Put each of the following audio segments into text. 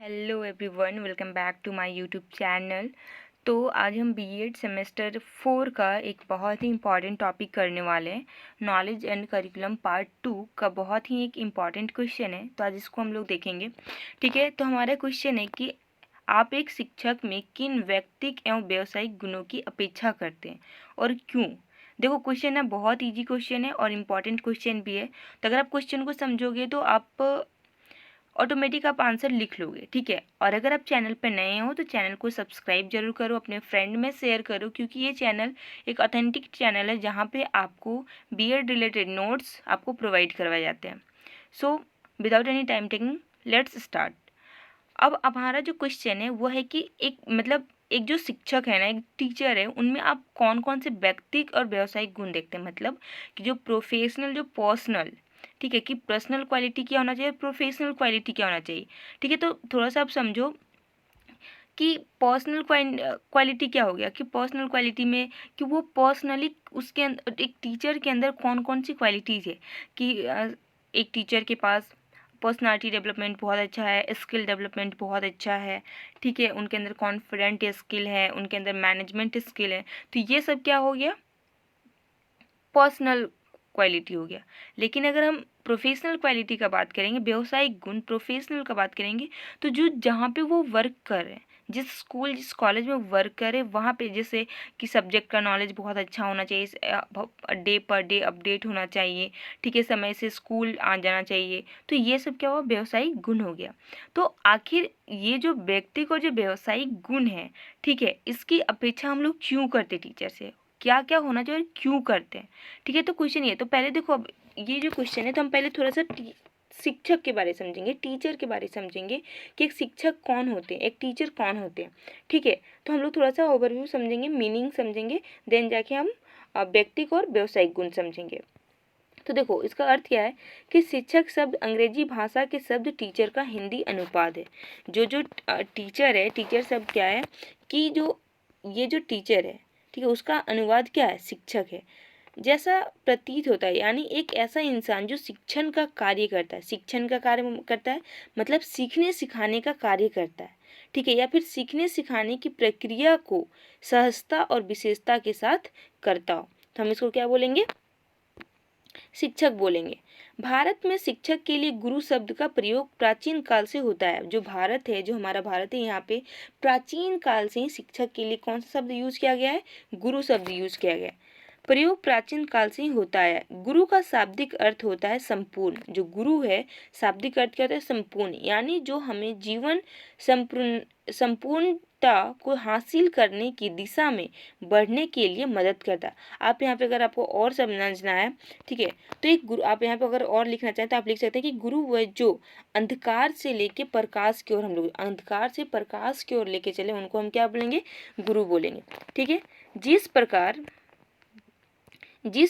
Hello everyone, welcome back to my YouTube channel. तो आज हम बीएड सेमेस्टर 4 का एक बहुत ही इम्पॉर्टेंट टॉपिक करने वाले हैं। नॉलेज एंड करिकुलम पार्ट 2 का बहुत ही एक इम्पॉर्टेंट क्वेश्चन है, तो आज इसको हम लोग देखेंगे। ठीक है, तो हमारा क्वेश्चन है कि आप एक शिक्षक में किन व्यक्तिक एवं व्यावसायिक गुणों की अपेक्षा करते हैं और क्यों। देखो, क्वेश्चन है बहुत ईजी क्वेश्चन है और इम्पॉर्टेंट क्वेश्चन भी है। तो अगर आप क्वेश्चन को समझोगे तो आप ऑटोमेटिक आप आंसर लिख लोगे। ठीक है, और अगर आप चैनल पर नए हो तो चैनल को सब्सक्राइब जरूर करो, अपने फ्रेंड में शेयर करो, क्योंकि ये चैनल एक ऑथेंटिक चैनल है जहाँ पे आपको बीएड रिलेटेड नोट्स आपको प्रोवाइड करवाए जाते हैं। So without any time taking, let's start. अब हमारा जो क्वेश्चन है वो है कि एक जो शिक्षक है ना, एक टीचर है, उनमें आप कौन कौन से व्यक्तिक और व्यावसायिक गुण देखते हैं। मतलब कि जो प्रोफेशनल, जो पर्सनल, ठीक है, कि पर्सनल क्वालिटी क्या होना चाहिए, प्रोफेशनल क्वालिटी क्या होना चाहिए। ठीक है, तो थोड़ा सा आप समझो कि पर्सनल क्वालिटी क्या हो गया, कि पर्सनल क्वालिटी में कि वो पर्सनली उसके अंदर, एक टीचर के अंदर कौन कौन सी क्वालिटीज़ है। कि एक टीचर के पास पर्सनालिटी डेवलपमेंट बहुत अच्छा है, स्किल डेवलपमेंट बहुत अच्छा है, ठीक है, उनके अंदर कॉन्फिडेंट स्किल है, उनके अंदर मैनेजमेंट स्किल है। तो ये सब क्या हो गया, पर्सनल क्वालिटी हो गया। लेकिन अगर हम प्रोफेशनल क्वालिटी का बात करेंगे, व्यावसायिक गुण प्रोफेशनल का बात करेंगे, तो जो जहाँ पे वो वर्क कर रहे हैं, जिस स्कूल जिस कॉलेज में वर्क कर रहे हैं, वहाँ पे जैसे कि सब्जेक्ट का नॉलेज बहुत अच्छा होना चाहिए, डे पर डे अपडेट होना चाहिए, ठीक है, समय से स्कूल आ जाना चाहिए। तो ये सब क्या हुआ, व्यावसायिक गुण हो गया। तो आखिर ये जो व्यक्ति को जो व्यावसायिक गुण है, ठीक है, इसकी अपेक्षा हम लोग क्यों करते टीचर से, क्या क्या होना चाहिए और क्यों करते हैं। ठीक है, तो क्वेश्चन ये, तो पहले देखो, अब ये जो क्वेश्चन है तो हम पहले थोड़ा सा शिक्षक के बारे में समझेंगे, टीचर के बारे में समझेंगे कि एक शिक्षक कौन होते हैं, एक टीचर कौन होते हैं। ठीक है, तो हम लोग थोड़ा सा ओवरव्यू समझेंगे, मीनिंग समझेंगे, देन जाके हम व्यक्तिक और व्यावसायिक गुण समझेंगे। तो देखो, इसका अर्थ क्या है कि शिक्षक शब्द अंग्रेजी भाषा के शब्द टीचर का हिंदी अनुवाद है। जो जो टीचर है, टीचर शब्द क्या है कि जो ये जो टीचर है, ठीक है, उसका अनुवाद क्या है, शिक्षक है। जैसा प्रतीत होता है, यानी एक ऐसा इंसान जो शिक्षण का कार्य करता है, शिक्षण का कार्य करता है मतलब सीखने सिखाने का कार्य करता है, ठीक है, या फिर सीखने सिखाने की प्रक्रिया को सहजता और विशेषता के साथ करता हो, तो हम इसको क्या बोलेंगे, शिक्षक बोलेंगे। भारत में शिक्षक के लिए गुरु शब्द का प्रयोग प्राचीन काल से होता है। जो भारत है, जो हमारा भारत है, यहाँ पे प्राचीन काल से ही शिक्षक के लिए कौन सा शब्द यूज किया गया है, गुरु शब्द यूज किया गया है। प्रयोग प्राचीन काल से ही होता है। गुरु का शाब्दिक अर्थ होता है संपूर्ण। जो गुरु है, शाब्दिक अर्थ क्या होता है, संपूर्ण, यानी जो हमें जीवन संपूर्णता को हासिल करने की दिशा में बढ़ने के लिए मदद करता है। आप यहाँ पे अगर आपको और समझना है, ठीक है, तो एक गुरु, आप यहाँ पे अगर और लिखना चाहें तो आप लिख सकते हैं कि गुरु वह जो अंधकार से लेके प्रकाश की ओर, हम लोग अंधकार से प्रकाश की ओर लेके चले, उनको हम क्या बोलेंगे, गुरु बोलेंगे। ठीक है, जिस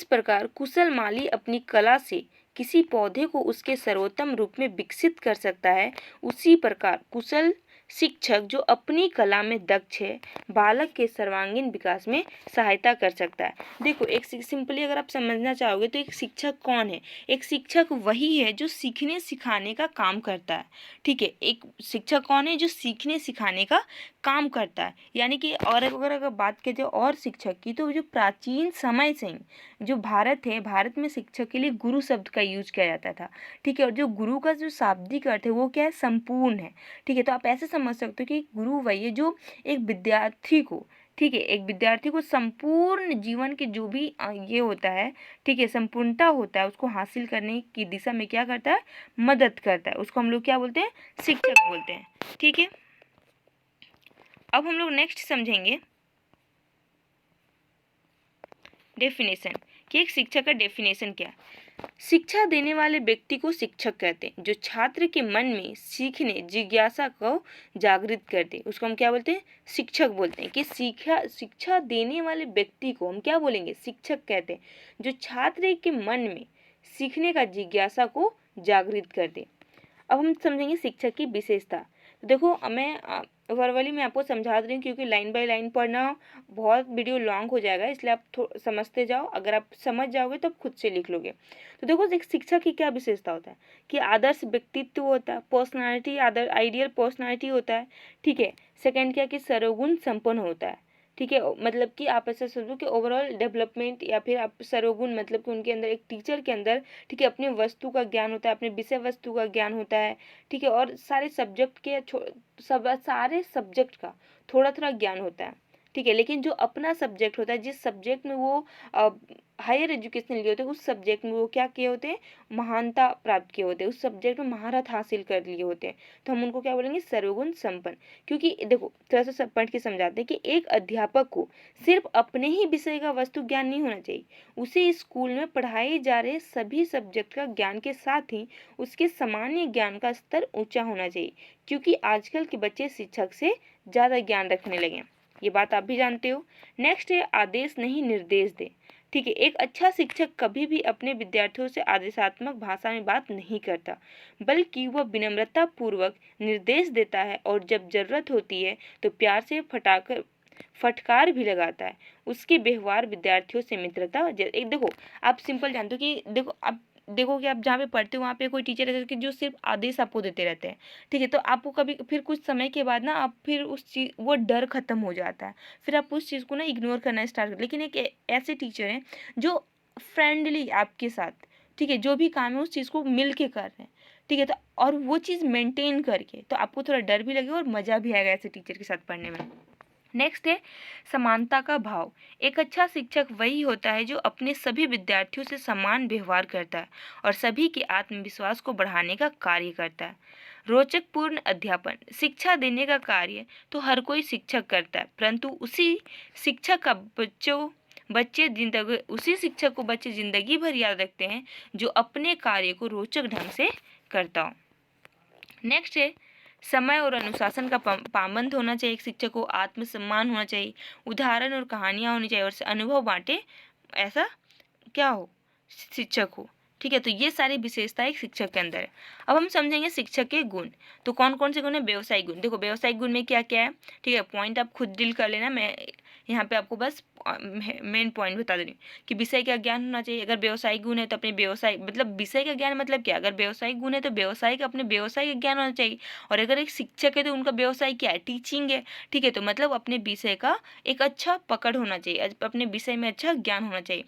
प्रकार कुशल माली अपनी कला से किसी पौधे को उसके सर्वोत्तम रूप में विकसित कर सकता है, उसी प्रकार कुशल शिक्षक जो अपनी कला में दक्ष है, बालक के सर्वांगीण विकास में सहायता कर सकता है। देखो, एक सिंपली अगर आप समझना चाहोगे तो एक शिक्षक कौन है, एक शिक्षक वही है जो सीखने सिखाने का काम करता है। ठीक है, एक शिक्षक कौन है, जो सीखने सिखाने का काम करता है। यानी कि और अगर बात की जाए और शिक्षक की, तो जो प्राचीन समय से ही जो भारत है, भारत में शिक्षक के लिए गुरु शब्द का यूज किया जाता था। ठीक है, और जो गुरु का जो शाब्दिक अर्थ है वो क्या है, संपूर्ण है। ठीक है, तो आप ऐसे समझ सकते हो कि गुरु वही है जो एक विद्यार्थी को, ठीक है, एक विद्यार्थी को संपूर्ण जीवन के जो भी ये होता है, ठीक है, संपूर्णता होता है, उसको हासिल करने की दिशा में क्या करता है, मदद करता है। उसको हम लोग क्या बोलते हैं, शिक्षक बोलते हैं। ठीक है, अब हम लोग नेक्स्ट समझेंगे डेफिनेशन, कि एक शिक्षक का डेफिनेशन क्या है। शिक्षा देने वाले व्यक्ति को शिक्षक कहते हैं। जो छात्र के मन में सीखने जिज्ञासा को जागृत करते हैं, उसको हम क्या बोलते हैं, शिक्षक बोलते हैं। कि शिक्षा देने वाले व्यक्ति को हम क्या बोलेंगे, शिक्षक कहते हैं। जो छात्र के मन में सीखने का जिज्ञासा को जागृत करते। अब हम समझेंगे शिक्षक की विशेषता। देखो मैं वर्बली मैं आपको समझा रही हूँ, क्योंकि लाइन बाय लाइन पढ़ना बहुत वीडियो लॉन्ग हो जाएगा, इसलिए आप समझते जाओ। अगर आप समझ जाओगे तो आप खुद से लिख लोगे। तो देखो, एक शिक्षक की क्या विशेषता होता है कि आदर्श व्यक्तित्व होता है, पर्सनालिटी, आइडियल पर्सनालिटी होता है। ठीक है। सेकंड क्या कि सर्वगुण संपन्न होता है। ठीक है, मतलब कि आप ऐसा समझो कि ओवरऑल डेवलपमेंट, या फिर आप सर्वगुण मतलब कि उनके अंदर, एक टीचर के अंदर, ठीक है, अपने वस्तु का ज्ञान होता है, अपने विषय वस्तु का ज्ञान होता है। ठीक है, और सारे सब्जेक्ट के सारे सब्जेक्ट का थोड़ा थोड़ा ज्ञान होता है। ठीक है, लेकिन जो अपना सब्जेक्ट होता है, जिस सब्जेक्ट में वो हायर एजुकेशन लिए होते हैं, उस सब्जेक्ट में वो क्या किए होते हैं, महानता प्राप्त किए होते हैं, उस सब्जेक्ट में महारत हासिल कर लिए होते हैं, तो हम उनको क्या बोलेंगे, सर्वगुण संपन्न। क्योंकि देखो, थोड़ा सा पढ़ के समझाते हैं कि एक अध्यापक को सिर्फ अपने ही विषय का वस्तु ज्ञान नहीं होना चाहिए, उसे स्कूल में पढ़ाए जा रहे सभी सब्जेक्ट का ज्ञान के साथ ही उसके सामान्य ज्ञान का स्तर ऊंचा होना चाहिए, क्योंकि आजकल के बच्चे शिक्षक से ज़्यादा ज्ञान रखने लगे हैं। ये बात आप भी जानते हो। नेक्स्ट है, आदेश नहीं निर्देश दे। ठीक है, एक अच्छा शिक्षक कभी भी अपने विद्यार्थियों से आदेशात्मक भाषा में बात नहीं करता, बल्कि वह विनम्रता पूर्वक निर्देश देता है, और जब जरूरत होती है तो प्यार से फटकार भी लगाता है। उसके व्यवहार विद्यार्थियों से मित्रता, एक देखो, आप सिंपल जानते हो कि देखो, आप देखो कि आप जहाँ पे पढ़ते हो वहाँ पे कोई टीचर है कि जो सिर्फ आदेश आपको देते रहते हैं। ठीक है, तो आपको कभी फिर कुछ समय के बाद ना, आप फिर उस चीज, वो डर खत्म हो जाता है, फिर आप उस चीज़ को ना इग्नोर करना स्टार्ट कर। लेकिन एक ऐसे टीचर हैं जो फ्रेंडली आपके साथ, ठीक है, जो भी काम है उस चीज़ को मिल के कर रहे हैं। ठीक है, तो और वो चीज़ मेंटेन करके, तो आपको थोड़ा डर भी लगेगा और मज़ा भी आएगा ऐसे टीचर के साथ पढ़ने में। नेक्स्ट है, समानता का भाव। एक अच्छा शिक्षक वही होता है जो अपने सभी विद्यार्थियों से समान व्यवहार करता है और सभी के आत्मविश्वास को बढ़ाने का कार्य करता है। रोचक पूर्ण अध्यापन। शिक्षा देने का कार्य तो हर कोई शिक्षक करता है, परंतु उसी शिक्षक को बच्चे जिंदगी भर याद रखते हैं जो अपने कार्य को रोचक ढंग से करता हो। नेक्स्ट है, समय और अनुशासन का पाबंद होना चाहिए। एक शिक्षक को आत्मसम्मान होना चाहिए, उदाहरण और कहानियाँ होनी चाहिए, और अनुभव बांटे, ऐसा क्या हो, शिक्षक हो। ठीक है, तो ये सारी विशेषताएं एक शिक्षक के अंदर है। अब हम समझेंगे शिक्षक के गुण। तो कौन कौन से गुण है? व्यवसायिक गुण। देखो, व्यवसायिक गुण में क्या क्या है, ठीक है, पॉइंट आप खुद डील कर लेना, मैं यहाँ पे आपको बस मेन पॉइंट बता दे रही हूँ कि विषय का ज्ञान होना चाहिए। अगर व्यवसायिक गुण है तो अपने व्यवसाय, मतलब विषय का ज्ञान मतलब क्या, अगर व्यवसायिक गुण है तो व्यवसाय का, अपने व्यवसाय का ज्ञान होना चाहिए। और अगर एक शिक्षक है तो उनका व्यवसाय क्या है, टीचिंग है। ठीक है, तो मतलब अपने विषय का एक अच्छा पकड़ होना चाहिए, अपने विषय में अच्छा ज्ञान होना चाहिए।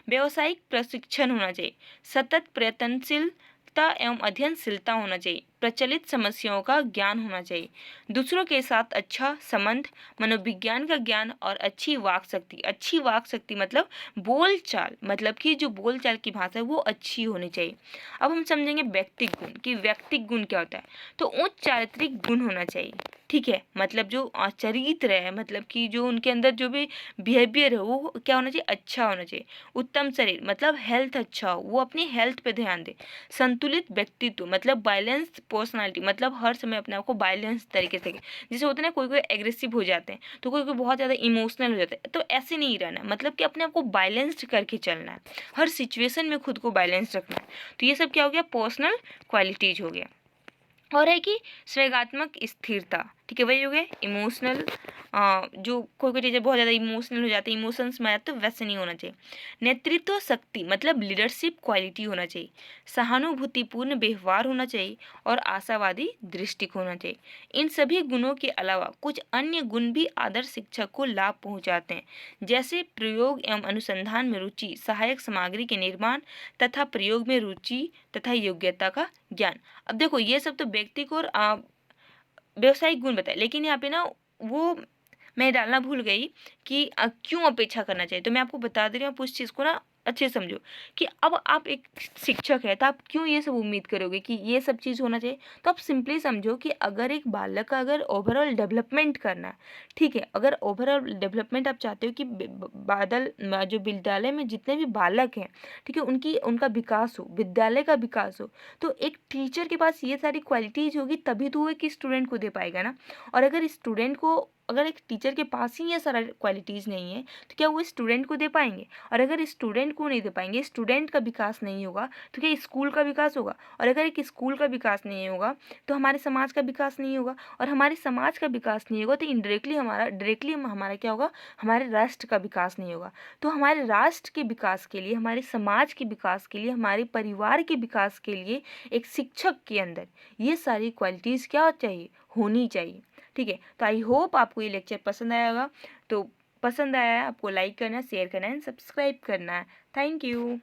व्यवसायिक प्रशिक्षण होना चाहिए, सतत प्रयत्नशीलता एवं अध्ययनशीलता होना चाहिए, प्रचलित समस्याओं का ज्ञान होना चाहिए, दूसरों के साथ अच्छा संबंध, मनोविज्ञान का ज्ञान और अच्छी वाक शक्ति। अच्छी वाक शक्ति मतलब बोलचाल, मतलब कि जो बोलचाल की भाषा है वो अच्छी होनी चाहिए। अब हम समझेंगे व्यक्तिक गुण कि व्यक्तिक गुण क्या होता है। तो उच्च चारित्रिक गुण होना चाहिए। ठीक है, मतलब जो चरित्र है, मतलब कि जो उनके अंदर जो भी बिहेवियर है वो क्या होना चाहिए, अच्छा होना चाहिए। उत्तम शरीर मतलब हेल्थ अच्छा हो, वो अपनी हेल्थ पे ध्यान दे। संतुलित व्यक्तित्व मतलब बैलेंस पर्सनालिटी, मतलब हर समय अपने आप को बैलेंस तरीके से, जैसे होते हैं ना, कोई कोई एग्रेसिव हो जाते हैं, तो कोई कोई बहुत ज़्यादा इमोशनल हो जाते हैं, तो ऐसे नहीं रहना है, मतलब कि अपने आप को बैलेंस्ड करके चलना है, हर सिचुएशन में खुद को बैलेंस रखना है। तो ये सब क्या हो गया, पर्सनल क्वालिटीज हो गया। और है कि स्वेगात्मक स्थिरता, ठीक है, वही हो गया इमोशनल। जो कोई कोई चीज़ें बहुत ज़्यादा इमोशनल हो जाती है, इमोशंस में आते, तो वैसे नहीं होना चाहिए। नेतृत्व शक्ति मतलब लीडरशिप क्वालिटी होना चाहिए, सहानुभूतिपूर्ण व्यवहार होना चाहिए और आशावादी दृष्टिकोण होना चाहिए। इन सभी गुणों के अलावा कुछ अन्य गुण भी आदर्श शिक्षक को लाभ पहुंचाते हैं, जैसे प्रयोग एवं अनुसंधान में रुचि, सहायक सामग्री के निर्माण तथा प्रयोग में रुचि तथा योग्यता का ज्ञान। अब देखो, ये सब तो व्यक्ति को और व्यवसायिक गुण बताए, लेकिन यहाँ पे ना वो मैं डालना भूल गई कि क्यों अपेक्षा करना चाहिए। तो मैं आपको बता दे रही हूँ, आप उस चीज़ को ना अच्छे से समझो कि अब आप एक शिक्षक है तो आप क्यों ये सब उम्मीद करोगे कि ये सब चीज़ होना चाहिए। तो आप सिंपली समझो कि अगर एक बालक का अगर ओवरऑल डेवलपमेंट करना है, ठीक है, अगर ओवरऑल डेवलपमेंट आप चाहते हो कि जो विद्यालय में जितने भी बालक हैं, ठीक है, उनका विकास हो, विद्यालय का विकास हो, तो एक टीचर के पास ये सारी क्वालिटीज़ होगी तभी तो वो एक स्टूडेंट को दे पाएगा ना। और अगर स्टूडेंट को अगर एक टीचर के पास ही ये सारा क्वालिटीज़ नहीं है तो क्या वो स्टूडेंट को दे पाएंगे? और अगर स्टूडेंट को नहीं दे पाएंगे, स्टूडेंट का विकास नहीं होगा, तो क्या स्कूल का विकास होगा? और अगर एक स्कूल का विकास नहीं होगा तो हमारे समाज का विकास नहीं होगा, और हमारे समाज का विकास नहीं होगा तो इनडायरेक्टली डायरेक्टली हमारा क्या होगा, हमारे राष्ट्र का विकास नहीं होगा। तो हमारे राष्ट्र के विकास के लिए, हमारे समाज के विकास के लिए, हमारे परिवार के विकास के लिए एक शिक्षक के अंदर ये सारी क्वालिटीज़ क्या चाहिए, होनी चाहिए। ठीक है, तो आई होप आपको ये लेक्चर पसंद आया होगा। तो पसंद आया है आपको लाइक करना है, शेयर करना है, सब्सक्राइब करना है। Thank you.